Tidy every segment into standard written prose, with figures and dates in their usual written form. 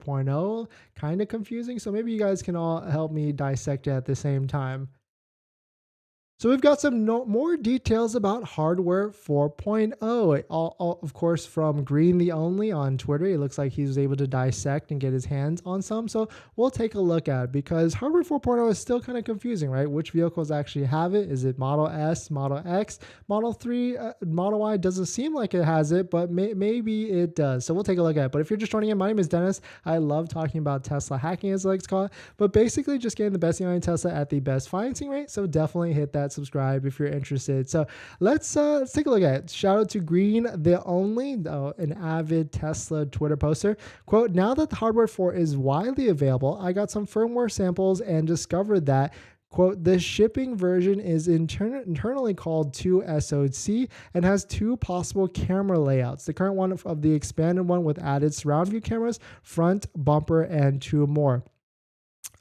4.0 kind of confusing. So maybe you guys can all help me dissect it at the same time. So we've got some more details about hardware 4.0. Of course, from Green the Only on Twitter, it looks like he was able to dissect and get his hands on some. So we'll take a look at it because hardware 4.0 is still kind of confusing, right? Which vehicles actually have it? Is it Model S, Model X, Model 3, Model Y? Doesn't seem like it has it, but maybe it does. So we'll take a look at it. But if you're just joining in, my name is Dennis. I love talking about Tesla hacking, as I like to call it, but basically just getting the best deal on Tesla at the best financing rate. So definitely hit that subscribe if you're interested. So let's take a look at it. Shout out to Green the Only, an avid Tesla Twitter poster. Quote, now that the hardware 4 is widely available, I got some firmware samples and discovered that, quote, the shipping version is internally called 2SoC and has two possible camera layouts. The current one of the expanded one with added surround view cameras, front, bumper, and two more.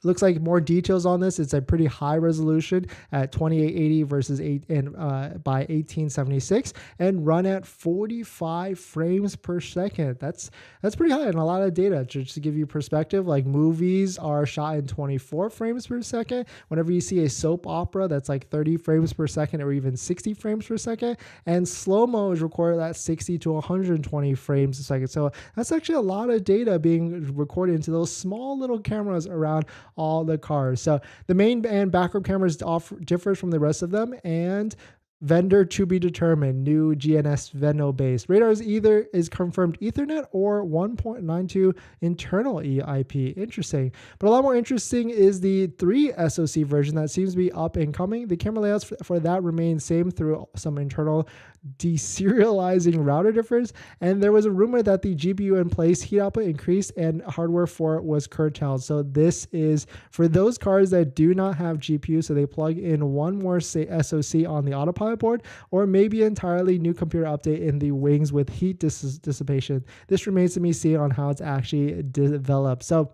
Looks like more details on this. It's a pretty high resolution at 2880 versus by 1876 and run at 45 frames per second. That's pretty high and a lot of data. Just to give you perspective, like movies are shot in 24 frames per second. Whenever you see a soap opera, that's like 30 frames per second or even 60 frames per second. And slow-mo is recorded at 60 to 120 frames a second. So that's actually a lot of data being recorded into those small little cameras around all the cars. So the main and backup cameras differs from the rest of them, and vendor to be determined. New GNS Venno base. Radar is confirmed Ethernet or 1.92 internal EIP. Interesting. But a lot more interesting is the 3 SoC version that seems to be up and coming. The camera layouts for that remain same through some internal deserializing router difference. And there was a rumor that the GPU in place heat output increased and hardware for it was curtailed. So this is for those cars that do not have GPU. So they plug in one more SoC on the autopilot board, or maybe entirely new computer update in the wings with heat dissipation. This remains to be seen on how it's actually developed. So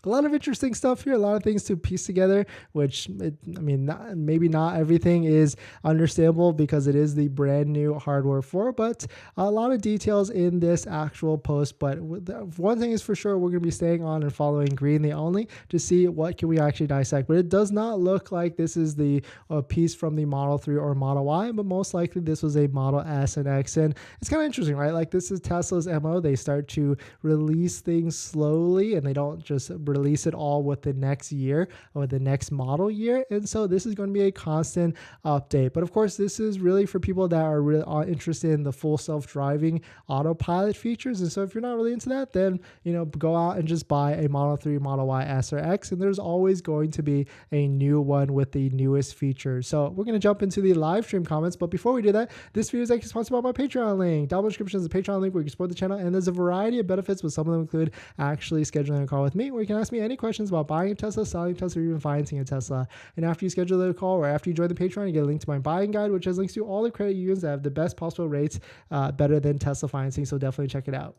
a lot of interesting stuff here, a lot of things to piece together, which, maybe not everything is understandable because it is the brand new hardware 4, but a lot of details in this actual post. But one thing is for sure, we're going to be staying on and following Green the Only to see what can we actually dissect. But it does not look like this is the piece from the Model 3 or Model Y, but most likely this was a Model S and X. And it's kind of interesting, right? Like this is Tesla's MO. They start to release things slowly and they don't just release it all with the next year or the next model year. And so this is going to be a constant update. But of course, this is really for people that are really interested in the full self-driving autopilot features. And so if you're not really into that, then, go out and just buy a Model 3, Model Y, S, or X. And there's always going to be a new one with the newest features. So we're going to jump into the live stream comments. But before we do that, this video is actually sponsored by my Patreon link. Down in the description is a Patreon link where you can support the channel. And there's a variety of benefits, but some of them include actually scheduling a call with me where you can ask me any questions about buying a Tesla, selling a Tesla, or even financing a Tesla. And after you schedule the call or after you join the Patreon, you get a link to my buying guide, which has links to all the credit unions that have the best possible rates, better than Tesla financing. So definitely check it out.